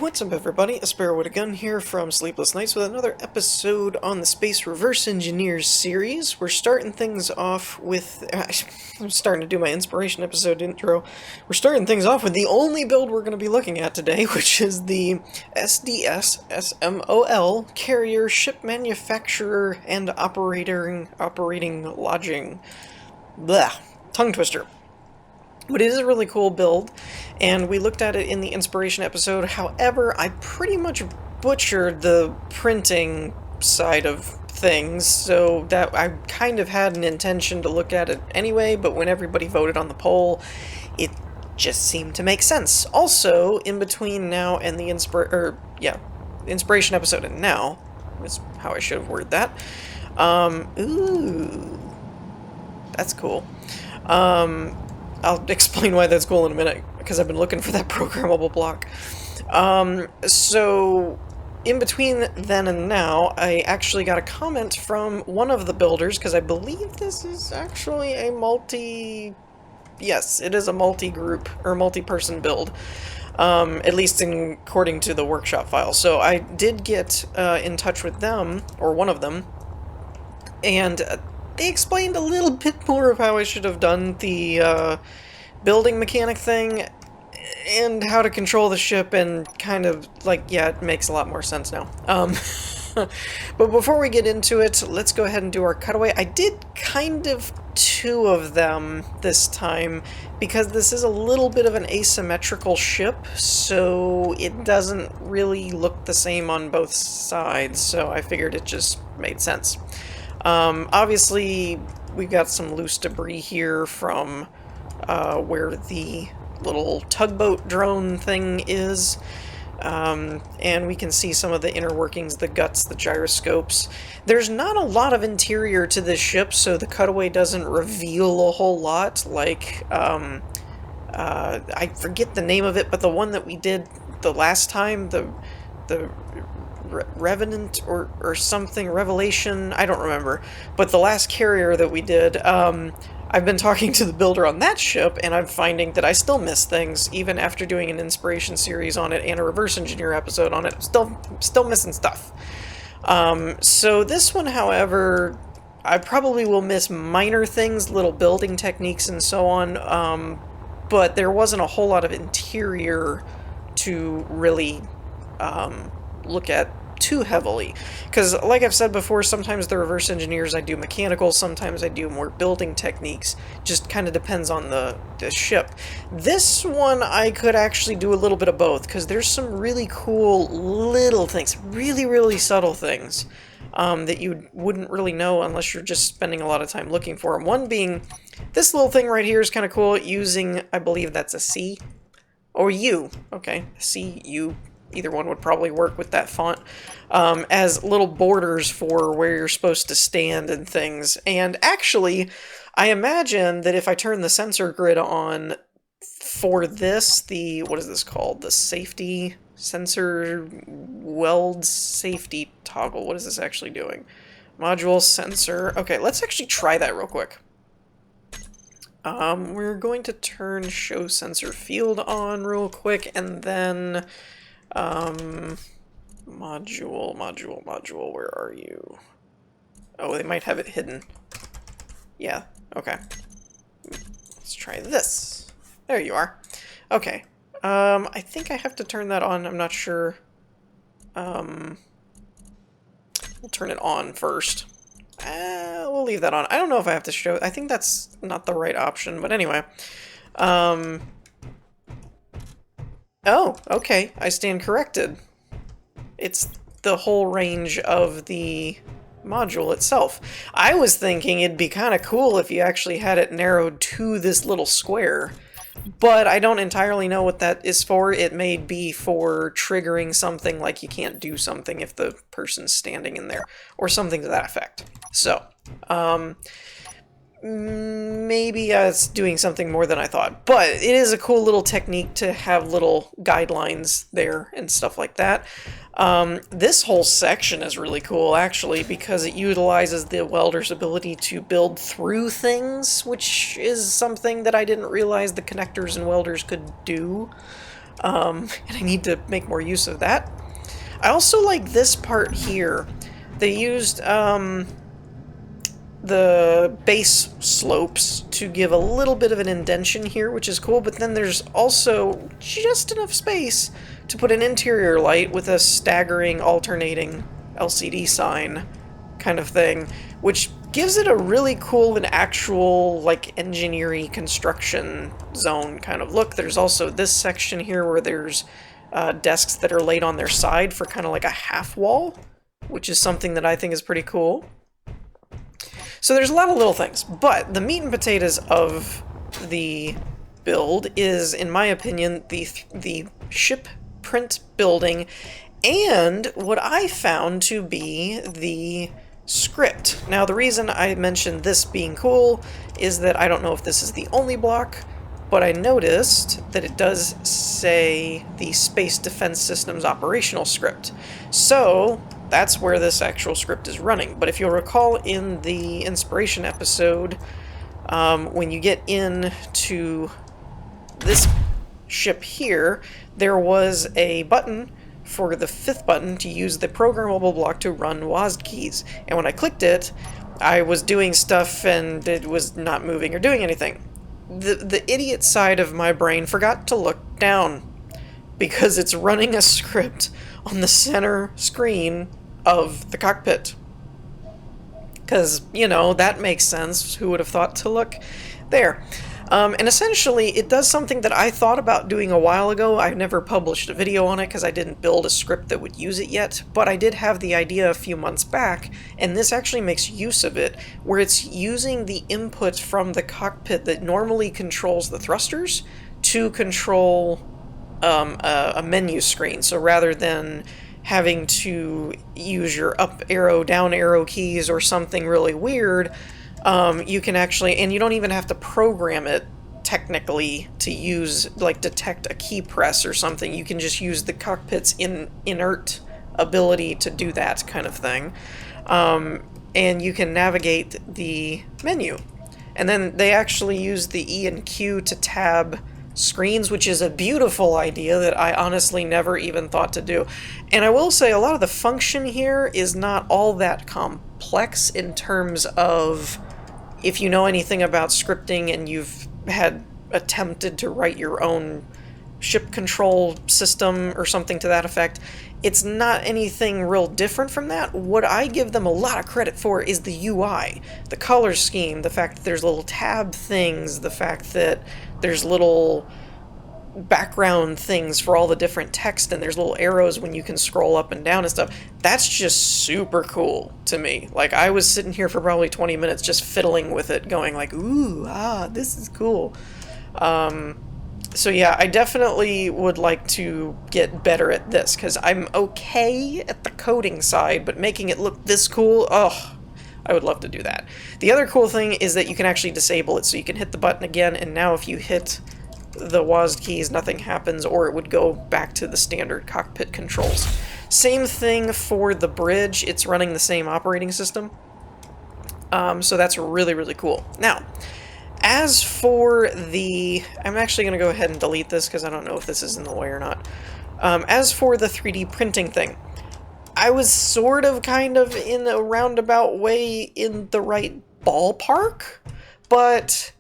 What's up, everybody? A Sparrow with a Gun here from Sleepless with another episode on the Space Reverse Engineers series. We're starting things off with... I'm starting to do my inspiration episode intro. We're starting things off with the only build we're going to be looking at today, which is the SDS S.M.O.L Carrier Ship Manufacturer and Operating Lodging. Blah. Tongue twister. But it is a really cool build, and we looked at it in the inspiration episode. However, I pretty much butchered the printing side of things, so that I kind of had an intention to look at it anyway, but when everybody voted on the poll, it just seemed to make sense. Also, in between now and the inspiration episode and now, is how I should have worded that. Ooh, that's cool. I'll explain why that's cool in a minute, because I've been looking for that programmable block. So, in between then and now, I actually got a comment from one of the builders, because I believe this is actually a Yes, it is a multi-group, or multi-person build. At least according to the workshop file. So I did get in touch with them, or one of them, and they explained a little bit more of how I should have done the building mechanic thing and how to control the ship, and kind of like, yeah, it makes a lot more sense now. But before we get into it, let's go ahead and do our cutaway. I did kind of two of them this time because this is a little bit of an asymmetrical ship, so it doesn't really look the same on both sides, so I figured it just made sense. Obviously, we've got some loose debris here from where the little tugboat drone thing is, and we can see some of the inner workings, the guts, the gyroscopes. There's not a lot of interior to this ship, so the cutaway doesn't reveal a whole lot, like, I forget the name of it, but the one that we did the last time, the Revenant or something, Revelation, I don't remember, but the last carrier that we did, I've been talking to the builder on that ship, and I'm finding that I still miss things, even after doing an inspiration series on it and a reverse engineer episode on it. I'm still missing stuff. So this one, however, I probably will miss minor things, little building techniques and so on, but there wasn't a whole lot of interior to really look at too heavily, because like I've said before, sometimes the reverse engineers I do mechanical, sometimes I do more building techniques, just kind of depends on the ship. This one I could actually do a little bit of both, because there's some really cool little things, really subtle things that you wouldn't really know unless you're just spending a lot of time looking for them. One being, this little thing right here is kind of cool, using, I believe that's a C, or U, okay, C, U, either one would probably work with that font, as little borders for where you're supposed to stand and things. And actually, I imagine that if I turn the sensor grid on for this, what is this called? The safety sensor weld safety toggle. What is this actually doing? Module sensor. Okay, let's actually try that real quick. We're going to turn show sensor field on real quick, and then module, where are you? Oh, they might have it hidden. Yeah, okay. Let's try this. There you are. Okay. I think I have to turn that on, I'm not sure. We'll turn it on first. We'll leave that on. I don't know if I have to show, I think that's not the right option, but anyway. Oh, okay, I stand corrected. It's the whole range of the module itself. I was thinking it'd be kind of cool if you actually had it narrowed to this little square, but I don't entirely know what that is for. It may be for triggering something, like you can't do something if the person's standing in there, or something to that effect. So, maybe it's doing something more than I thought, but it is a cool little technique to have little guidelines there and stuff like that. This whole section is really cool, actually, because it utilizes the welder's ability to build through things, which is something that I didn't realize the connectors and welders could do. and I need to make more use of that. I also like this part here. They used the base slopes to give a little bit of an indentation here, which is cool, but then there's also just enough space to put an interior light with a staggering alternating LCD sign kind of thing, which gives it a really cool and actual, like, engineering construction zone kind of look. There's also this section here where there's desks that are laid on their side for kind of like a half wall, which is something that I think is pretty cool. So there's a lot of little things, but the meat and potatoes of the build is, in my opinion, the ship print building and what I found to be the script. Now, the reason I mentioned this being cool is that I don't know if this is the only block, but I noticed that it does say the Space Defense Systems operational script. So that's where this actual script is running. But if you'll recall in the inspiration episode, when you get into this ship here, there was a button for the 5th button to use the programmable block to run WASD keys. And when I clicked it, I was doing stuff and it was not moving or doing anything. The idiot side of my brain forgot to look down because it's running a script on the center screen of the cockpit. Because, you know, that makes sense. Who would have thought to look there? And essentially, it does something that I thought about doing a while ago. I've never published a video on it because I didn't build a script that would use it yet, but I did have the idea a few months back, and this actually makes use of it, where it's using the input from the cockpit that normally controls the thrusters to control a menu screen. So rather than having to use your up arrow, down arrow keys or something really weird, you can actually, and you don't even have to program it technically to use, like, detect a key press or something. You can just use the cockpit's inert ability to do that kind of thing. And you can navigate the menu. And then they actually use the E and Q to tab screens, which is a beautiful idea that I honestly never even thought to do. And I will say a lot of the function here is not all that complex in terms of, if you know anything about scripting and you've had attempted to write your own ship control system or something to that effect, it's not anything real different from that. What I give them a lot of credit for is the UI, the color scheme, the fact that there's little tab things, the fact that there's little background things for all the different text, and there's little arrows when you can scroll up and down and stuff. That's just super cool to me. Like, I was sitting here for probably 20 minutes just fiddling with it, going like, ooh, this is cool. So yeah, I definitely would like to get better at this, because I'm okay at the coding side, but making it look this cool, I would love to do that. The other cool thing is that you can actually disable it, so you can hit the button again, and now if you hit the WASD keys, nothing happens, or it would go back to the standard cockpit controls. Same thing for the bridge, it's running the same operating system. So that's really, really cool. Now, as for the... I'm actually going to go ahead and delete this because I don't know if this is in the way or not. As for the 3D printing thing, I was sort of kind of in a roundabout way in the right ballpark, but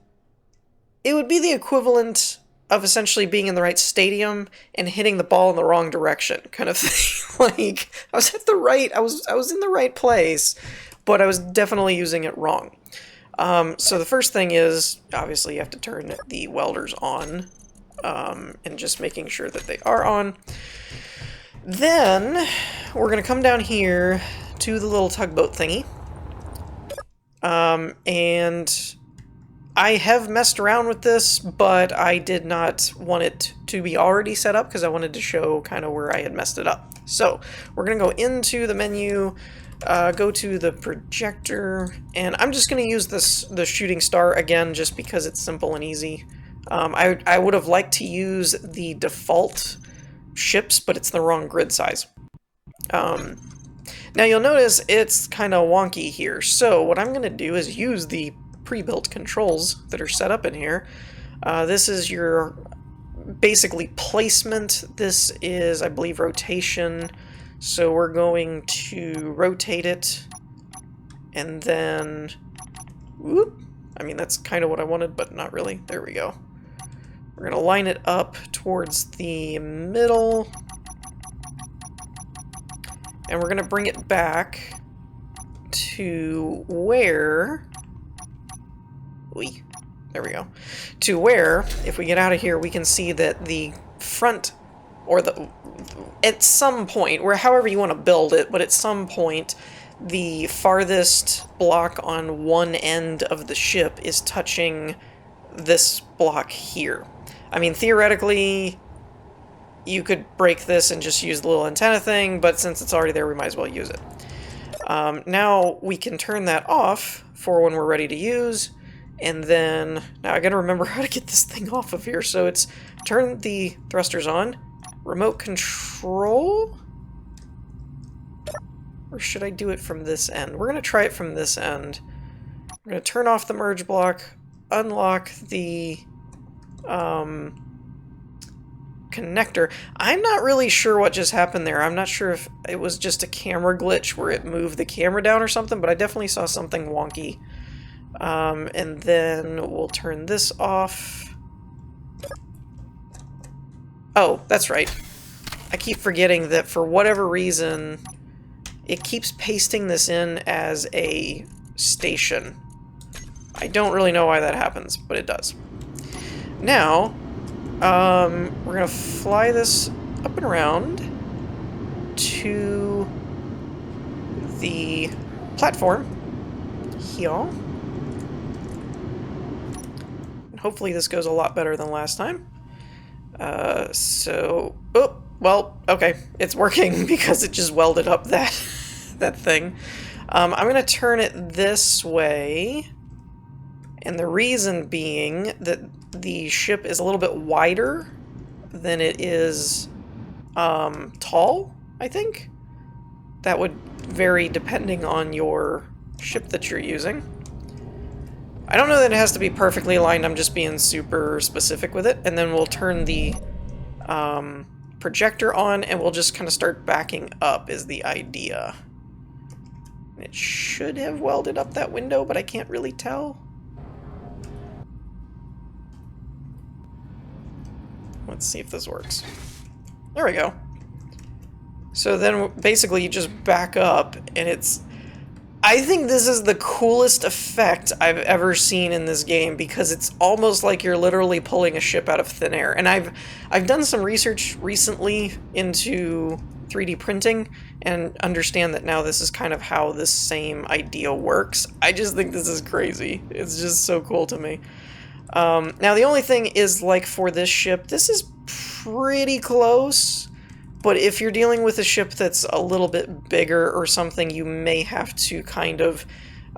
it would be the equivalent of essentially being in the right stadium and hitting the ball in the wrong direction kind of thing. Like, I was at the right, I was in the right place, but I was definitely using it wrong. So the first thing is, obviously you have to turn the welders on, and just making sure that they are on. Then we're going to come down here to the little tugboat thingy, and I have messed around with this, but I did not want it to be already set up because I wanted to show kind of where I had messed it up. So we're going to go into the menu, go to the projector, and I'm just going to use the shooting star again just because it's simple and easy. I would have liked to use the default ships, but it's the wrong grid size. Now you'll notice it's kind of wonky here, so what I'm going to do is use the pre-built controls that are set up in here. This is your basically placement. This is, I believe, rotation. So we're going to rotate it, and then, whoop. I mean, that's kind of what I wanted, but not really. There we go. We're going to line it up towards the middle, and we're going to bring it back to where, there we go, to where, if we get out of here, we can see that the front, or at some point, where however you want to build it, but at some point, the farthest block on one end of the ship is touching this block here. I mean, theoretically, you could break this and just use the little antenna thing, but since it's already there, we might as well use it. Now we can turn that off for when we're ready to use, and then, now I gotta remember how to get this thing off of here, so it's turn the thrusters on, remote control? Or should I do it from this end? We're going to try it from this end. We're going to turn off the merge block, unlock the connector. I'm not really sure what just happened there. I'm not sure if it was just a camera glitch where it moved the camera down or something, but I definitely saw something wonky. And then we'll turn this off. Oh, that's right. I keep forgetting that for whatever reason, it keeps pasting this in as a station. I don't really know why that happens, but it does. Now, we're going to fly this up and around to the platform here. And hopefully this goes a lot better than last time. Oh, well, okay, it's working because it just welded up that thing. I'm going to turn it this way, and the reason being that the ship is a little bit wider than it is tall, I think. That would vary depending on your ship that you're using. I don't know that it has to be perfectly aligned, I'm just being super specific with it, and then we'll turn the projector on, and we'll just kind of start backing up is the idea. It should have welded up that window, but I can't really tell. Let's see if this works. There we go. So then basically you just back up, and it's... I think this is the coolest effect I've ever seen in this game, because it's almost like you're literally pulling a ship out of thin air. And I've done some research recently into 3D printing and understand that now this is kind of how this same idea works. I just think this is crazy. It's just so cool to me. Now the only thing is, like, for this ship, this is pretty close. But if you're dealing with a ship that's a little bit bigger or something, you may have to kind of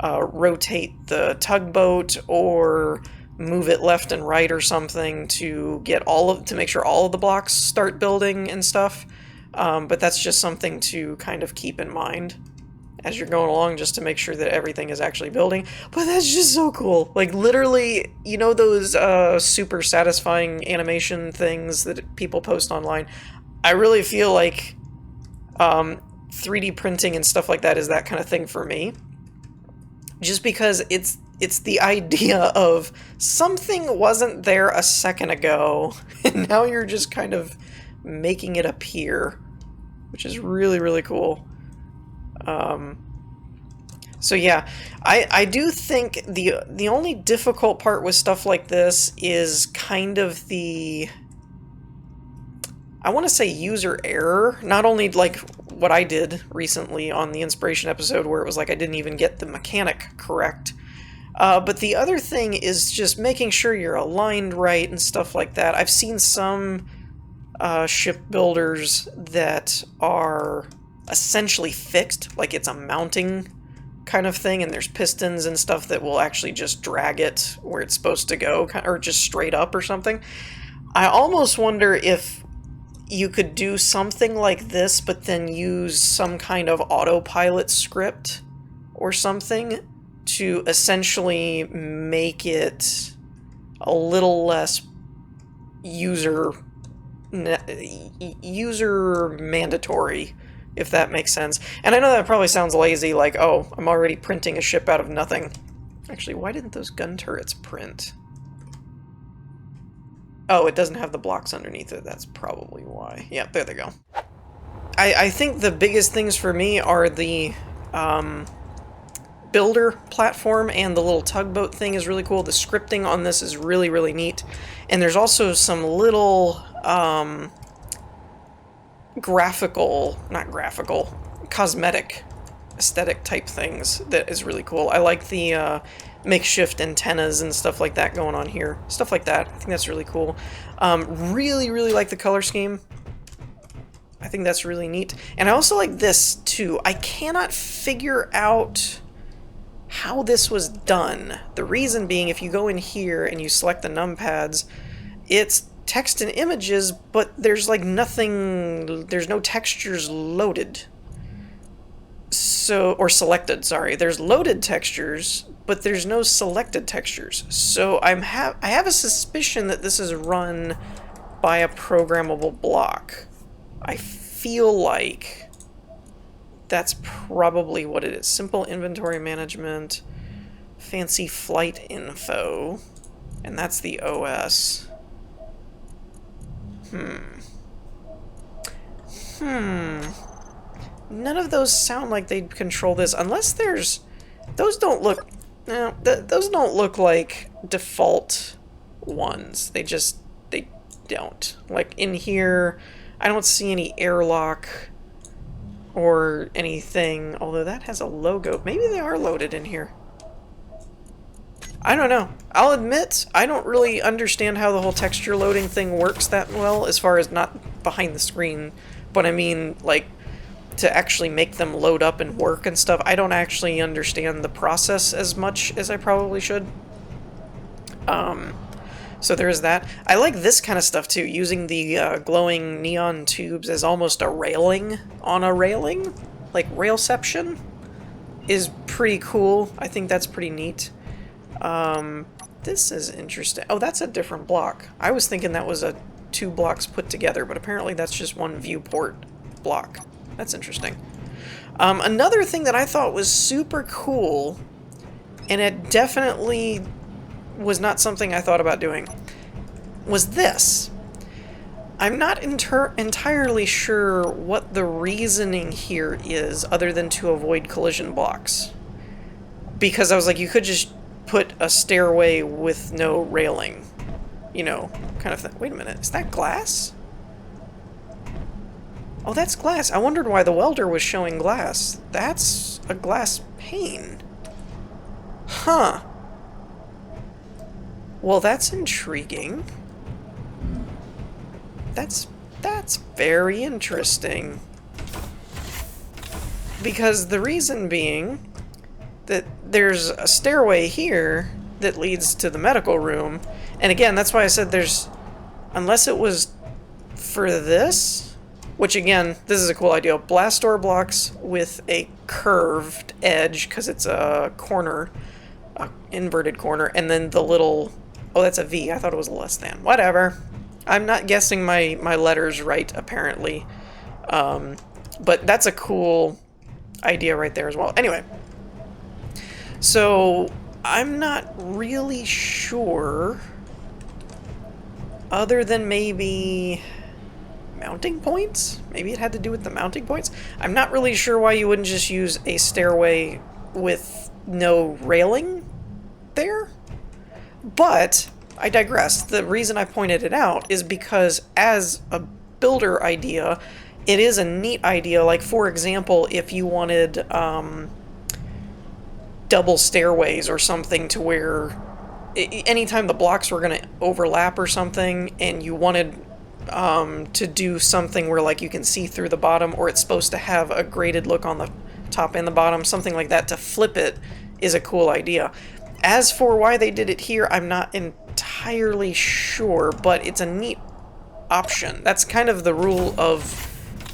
rotate the tugboat or move it left and right or something to get to make sure all of the blocks start building and stuff. But that's just something to kind of keep in mind as you're going along, just to make sure that everything is actually building. But that's just so cool. Like, literally, you know those super satisfying animation things that people post online? I really feel like 3D printing and stuff like that is that kind of thing for me. Just because it's the idea of something wasn't there a second ago, and now you're just kind of making it appear, which is really, really cool. So yeah, I do think the only difficult part with stuff like this is kind of the... I want to say user error, not only like what I did recently on the Inspiration episode where it was like I didn't even get the mechanic correct, but the other thing is just making sure you're aligned right and stuff like that. I've seen some ship builders that are essentially fixed, like it's a mounting kind of thing, and there's pistons and stuff that will actually just drag it where it's supposed to go, or just straight up or something. I almost wonder if you could do something like this, but then use some kind of autopilot script or something to essentially make it a little less user user mandatory, if that makes sense. And I know that probably sounds lazy, like, oh, I'm already printing a ship out of nothing. Actually, why didn't those gun turrets print? Oh, it doesn't have the blocks underneath it. That's probably why. Yeah, there they go. I think the biggest things for me are the builder platform, and the little tugboat thing is really cool. The scripting on this is really, really neat. And there's also some little cosmetic aesthetic type things that is really cool. I like the makeshift antennas and stuff like that going on here. Stuff like that. I think that's really cool. Really, really like the color scheme. I think that's really neat. And I also like this too. I cannot figure out how this was done. The reason being, if you go in here and you select the numpads, it's text and images, but there's like nothing, there's no textures loaded. So, or selected, sorry. There's loaded textures, but there's no selected textures. So I have a suspicion that this is run by a programmable block. I feel like that's probably what it is. Simple inventory management, fancy flight info, and that's the OS. None of those sound like they'd control this, unless there's... Those don't look... No, those don't look like default ones. They don't. Like, in here, I don't see any airlock or anything, although that has a logo. Maybe they are loaded in here. I don't know. I'll admit, I don't really understand how the whole texture loading thing works that well, as far as not behind the screen, but I mean, like, to actually make them load up and work and stuff. I don't actually understand the process as much as I probably should. So there is that. I like this kind of stuff too, using the glowing neon tubes as almost a railing on a railing, like railception, is pretty cool. I think that's pretty neat. This is interesting. Oh, that's a different block. I was thinking that was two blocks put together, but apparently that's just one viewport block. That's interesting. Another thing that I thought was super cool, and it definitely was not something I thought about doing, was this. I'm not entirely sure what the reasoning here is, other than to avoid collision blocks. Because I was like, you could just put a stairway with no railing, you know, kind of thing. Wait a minute, is that glass? Oh, that's glass. I wondered why the welder was showing glass. That's a glass pane. Huh. Well, that's intriguing. That's very interesting. Because the reason being that there's a stairway here that leads to the medical room. And again, that's why I said there's... Unless it was for this... Which again, this is a cool idea. Blast door blocks with a curved edge, because it's a corner, inverted corner, and then the little... Oh, that's a V. I thought it was a less than. Whatever. I'm not guessing my letters right, apparently. But that's a cool idea right there as well. Anyway. So, I'm not really sure, other than maybe mounting points? Maybe it had to do with the mounting points? I'm not really sure why you wouldn't just use a stairway with no railing there. But, I digress. The reason I pointed it out is because as a builder idea, it is a neat idea. Like, for example, if you wanted double stairways or something, to where anytime the blocks were going to overlap or something, and you wanted to do something where, like, you can see through the bottom, or it's supposed to have a graded look on the top and the bottom, something like that, to flip it is a cool idea. As for why they did it here, I'm not entirely sure, but it's a neat option. That's kind of the rule of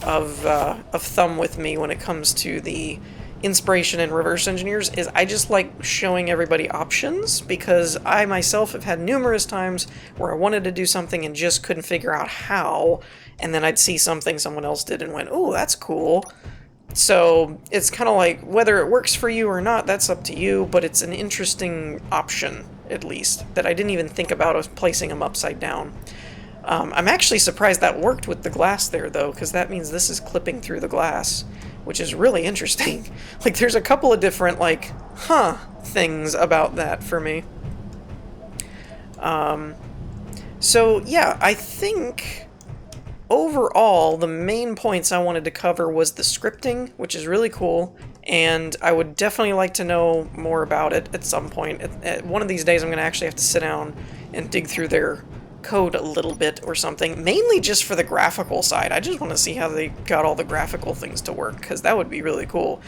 thumb with me when it comes to the inspiration in reverse engineers is I just like showing everybody options, because I myself have had numerous times where I wanted to do something and just couldn't figure out how, and then I'd see something someone else did and went, oh, that's cool. So it's kind of like, whether it works for you or not, that's up to you, but it's an interesting option, at least, that I didn't even think about of placing them upside down. I'm actually surprised that worked with the glass there, though, because that means this is clipping through the glass, which is really interesting. Like, there's a couple of different, like, things about that for me. So, yeah, I think overall, the main points I wanted to cover was the scripting, which is really cool, and I would definitely like to know more about it at some point. One of these days, I'm going to actually have to sit down and dig through their code a little bit or something, mainly just for the graphical side. I just want to see how they got all the graphical things to work, because that would be really cool.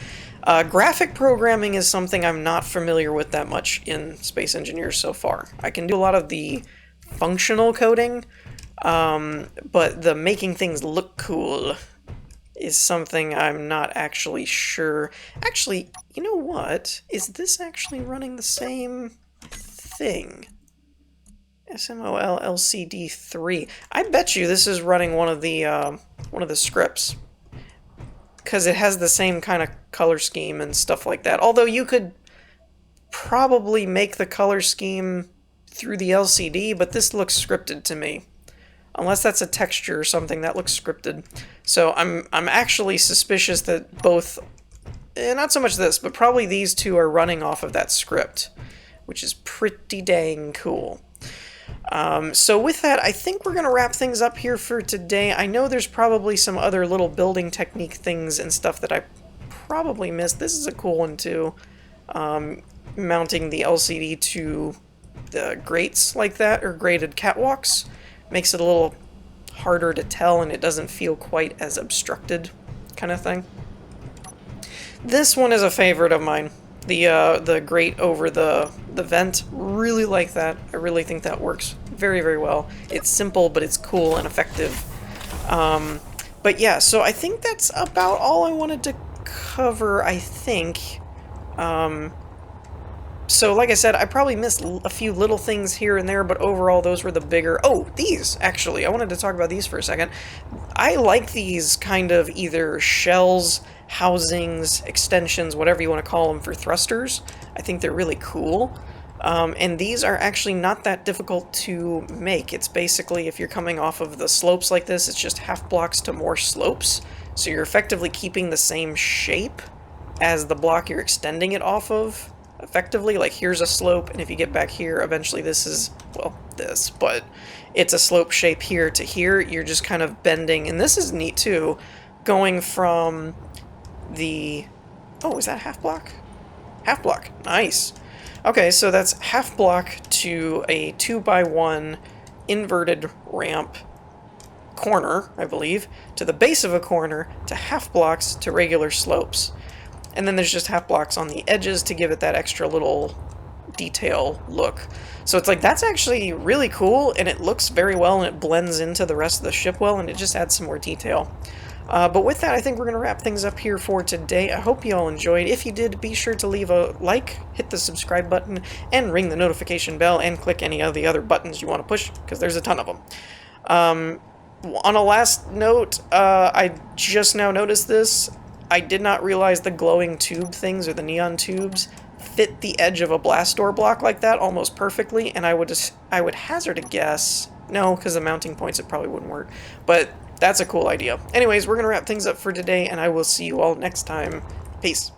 Graphic programming is something I'm not familiar with that much in Space Engineers so far. I can do a lot of the functional coding, but the making things look cool is something I'm not actually sure. Actually, you know what? Is this actually running the same thing? S.M.O.L LCD 3. I bet you this is running one of the scripts, because it has the same kind of color scheme and stuff like that. Although you could probably make the color scheme through the LCD, but this looks scripted to me. Unless that's a texture or something, that looks scripted. So I'm actually suspicious that both, not so much this, but probably these two are running off of that script, which is pretty dang cool. So with that, I think we're going to wrap things up here for today. I know there's probably some other little building technique things and stuff that I probably missed. This is a cool one too. Mounting the LCD to the grates like that, or grated catwalks, makes it a little harder to tell, and it doesn't feel quite as obstructed kind of thing. This one is a favorite of mine. The grate over the vent, really like that. I really think that works very, very well. It's simple, but it's cool and effective. But yeah, so I think that's about all I wanted to cover, I think. So like I said, I probably missed a few little things here and there, but overall those were the bigger... Oh, these, actually. I wanted to talk about these for a second. I like these kind of either shells, housings, extensions, whatever you want to call them, for thrusters. I think they're really cool. And these are actually not that difficult to make. It's basically, if you're coming off of the slopes like this, it's just half blocks to more slopes. So you're effectively keeping the same shape as the block you're extending it off of. Effectively, like here's a slope, and if you get back here, eventually this is, well, this, but it's a slope shape here to here. You're just kind of bending, and this is neat too, going from the... Oh, is that half block? Half block. Nice. Okay, so that's half block to a 2x1 inverted ramp corner, I believe, to the base of a corner, to half blocks to regular slopes. And then there's just half blocks on the edges to give it that extra little detail look. So it's like, that's actually really cool, and it looks very well, and it blends into the rest of the ship well, and it just adds some more detail. But with that, I think we're going to wrap things up here for today. I hope you all enjoyed. If you did, be sure to leave a like, hit the subscribe button, and ring the notification bell, and click any of the other buttons you want to push, because there's a ton of them. On a last note, I just now noticed this. I did not realize the glowing tube things, or the neon tubes, fit the edge of a blast door block like that almost perfectly, and I would hazard a guess. No, because the mounting points, it probably wouldn't work. But that's a cool idea. Anyways, we're going to wrap things up for today, and I will see you all next time. Peace.